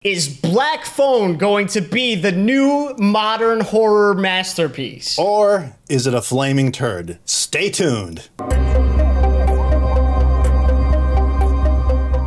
Is Black Phone going to be the new modern horror masterpiece? Or is it a flaming turd? Stay tuned.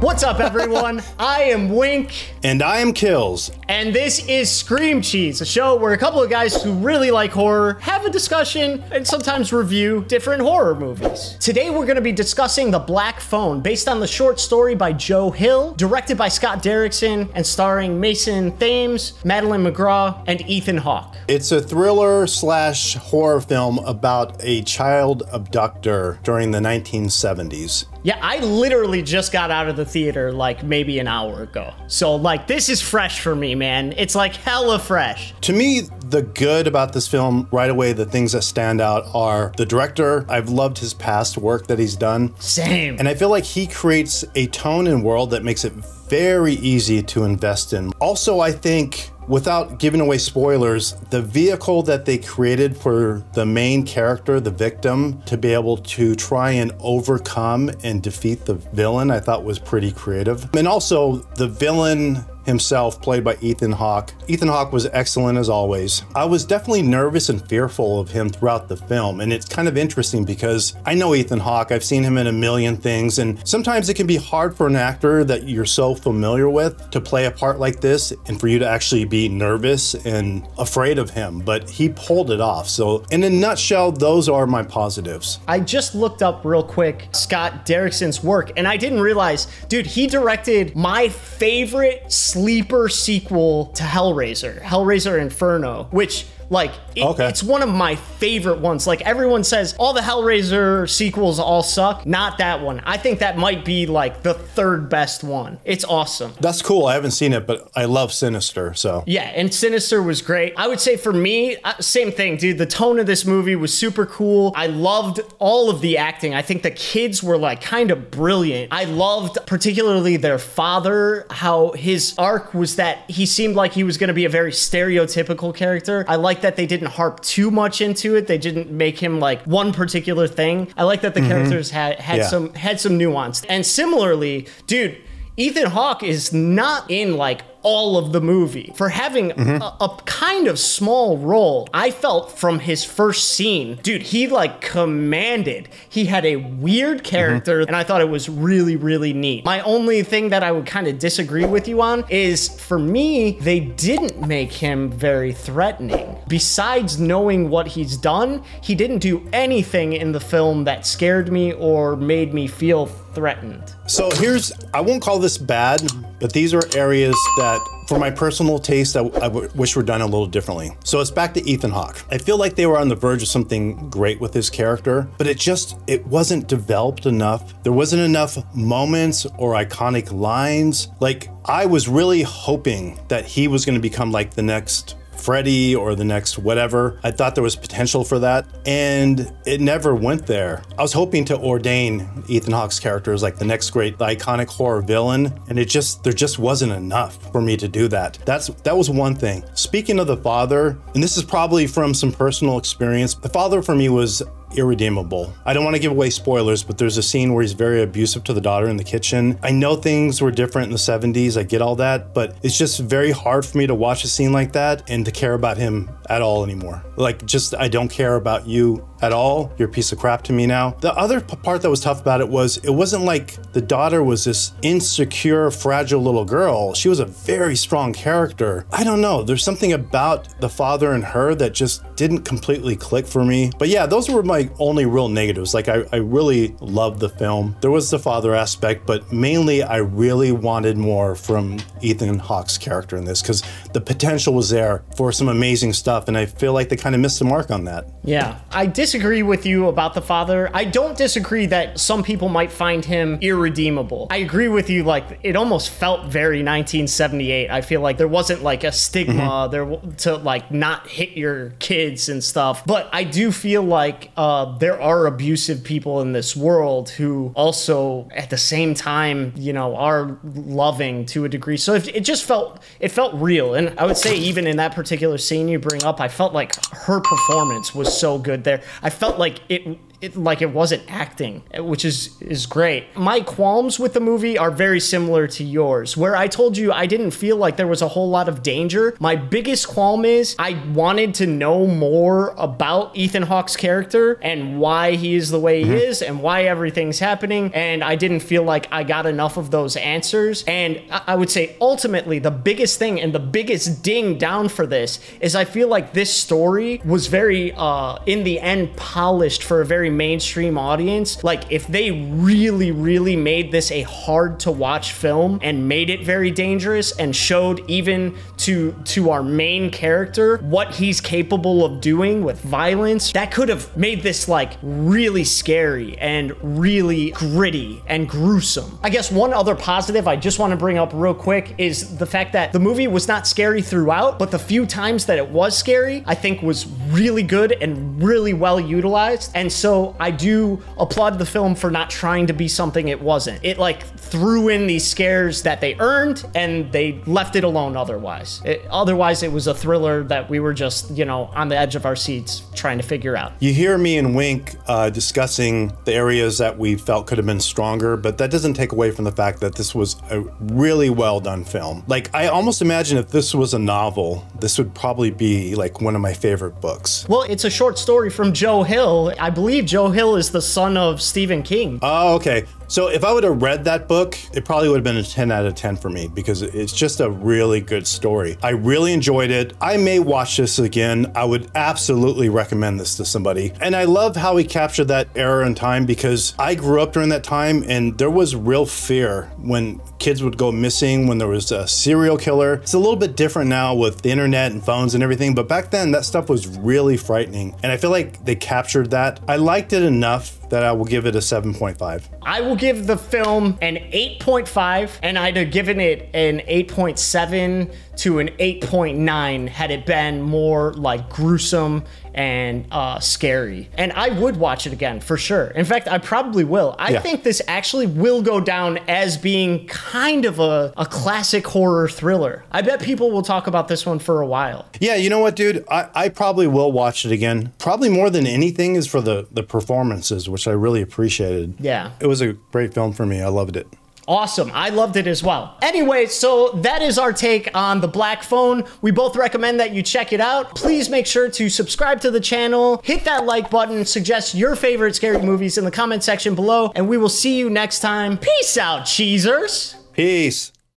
What's up, everyone? I am Wink. And I am Skillz. And this is Scream Cheese, a show where a couple of guys who really like horror have a discussion and sometimes review different horror movies. Today we're going to be discussing The Black Phone, based on the short story by Joe Hill, directed by Scott Derrickson, and starring Mason Thames, Madeleine McGraw, and Ethan Hawke. It's a thriller slash horror film about a child abductor during the 1970s. Yeah, I literally just got out of the theater like maybe an hour ago. So like this is fresh for me, man. It's like hella fresh. To me, the good about this film right away, the things that stand out are the director. I've loved his past work that he's done. Same. And I feel like he creates a tone and world that makes it very easy to invest in. Also, I think, without giving away spoilers, the vehicle that they created for the main character, the victim, to be able to try and overcome and defeat the villain, I thought was pretty creative. And also, the villain himself, played by Ethan Hawke. Ethan Hawke was excellent as always. I was definitely nervous and fearful of him throughout the film, and it's kind of interesting because I know Ethan Hawke, I've seen him in a million things, and sometimes it can be hard for an actor that you're so familiar with to play a part like this and for you to actually be nervous and afraid of him, but he pulled it off. So in a nutshell, those are my positives. I just looked up real quick Scott Derrickson's work, and I didn't realize, dude, he directed my favorite sleeper sequel to Hellraiser Inferno, which like it's one of my favorite ones. Like everyone says all the Hellraiser sequels all suck. Not that one. I think that might be like the third best one. It's awesome. That's cool. I haven't seen it, but I love Sinister, so. Yeah, and Sinister was great. I would say for me, same thing, dude. The tone of this movie was super cool. I loved all of the acting. I think the kids were like kind of brilliant. I loved particularly their father, how his arc was that he seemed like he was going to be a very stereotypical character. I like that they didn't harp too much into it. They didn't make him like one particular thing. I like that the characters had some nuance. And similarly, dude, Ethan Hawke is not in like all of the movie. For having a kind of small role, I felt from his first scene, dude, he like commanded. He had a weird character, and I thought it was really, really neat. My only thing that I would kind of disagree with you on is, for me, they didn't make him very threatening. Besides knowing what he's done, he didn't do anything in the film that scared me or made me feel threatened. So I won't call this bad, but these are areas that, for my personal taste, I wish were done a little differently. So it's back to Ethan Hawke. I feel like they were on the verge of something great with his character, but it wasn't developed enough. There wasn't enough moments or iconic lines. Like, I was really hoping that he was going to become like the next Freddy or the next whatever. I thought there was potential for that, and it never went there. I was hoping to ordain Ethan Hawke's character as like the next great iconic horror villain, and there just wasn't enough for me to do that. That was one thing. Speaking of the father, and this is probably from some personal experience, the father for me was irredeemable. I don't want to give away spoilers, but there's a scene where he's very abusive to the daughter in the kitchen. I know things were different in the 70s, I get all that, but it's just very hard for me to watch a scene like that and to care about him at all anymore. Like, just, I don't care about you at all. You're a piece of crap to me now. The other part that was tough about it wasn't like the daughter was this insecure, fragile little girl. She was a very strong character. I don't know, there's something about the father and her that just didn't completely click for me. But yeah, those were my only real negatives. Like, I really loved the film. There was the father aspect, but mainly I really wanted more from Ethan Hawke's character in this, because the potential was there for some amazing stuff, and I feel like they kind of missed the mark on that. Yeah, I disagree with you about the father. I don't disagree that some people might find him irredeemable. I agree with you, like, it almost felt very 1978. I feel like there wasn't like a stigma there to like not hit your kids and stuff. But I do feel like there are abusive people in this world who also at the same time, you know, are loving to a degree. So it felt real. And I would say even in that particular scene you bring up, I felt like her performance was so good there. I felt like it wasn't acting, which is great. My qualms with the movie are very similar to yours, where I told you I didn't feel like there was a whole lot of danger. My biggest qualm is I wanted to know more about Ethan Hawke's character and why he is the way he is and why everything's happening, and I didn't feel like I got enough of those answers. And I would say ultimately the biggest thing and the biggest ding down for this is I feel like this story was very in the end polished for a very mainstream audience. Like, if they really made this a hard to watch film and made it very dangerous and showed even to our main character what he's capable of doing with violence, that could have made this like really scary and really gritty and gruesome. I guess one other positive I just want to bring up real quick is the fact that the movie was not scary throughout, but the few times that it was scary, I think was really good and really well utilized. And so I do applaud the film for not trying to be something it wasn't. It like threw in these scares that they earned and they left it alone otherwise. Otherwise, it was a thriller that we were just, you know, on the edge of our seats trying to figure out. You hear me and Wink discussing the areas that we felt could have been stronger, but that doesn't take away from the fact that this was a really well done film. Like, I almost imagine if this was a novel, this would probably be like one of my favorite books. Well, it's a short story from Joe Hill. I believe Joe Hill is the son of Stephen King. Oh, okay. So if I would have read that book, it probably would have been a 10 out of 10 for me because it's just a really good story. I really enjoyed it. I may watch this again. I would absolutely recommend this to somebody. And I love how he captured that era in time because I grew up during that time and there was real fear when kids would go missing, when there was a serial killer. It's a little bit different now with the internet and phones and everything, but back then that stuff was really frightening. And I feel like they captured that. I liked it enough that I will give it a 7.5. I will give the film an 8.5, and I'd have given it an 8.7 to an 8.9 had it been more like gruesome and scary. And I would watch it again for sure. In fact, I probably will. I think this actually will go down as being kind of a classic horror thriller. I bet people will talk about this one for a while. Yeah, you know what, dude? I probably will watch it again. Probably more than anything is for the performances, which I really appreciated. Yeah. It was a great film for me. I loved it. Awesome. I loved it as well. Anyway, so that is our take on The Black Phone. We both recommend that you check it out. Please make sure to subscribe to the channel, hit that like button, suggest your favorite scary movies in the comment section below, and we will see you next time. Peace out, cheesers. Peace.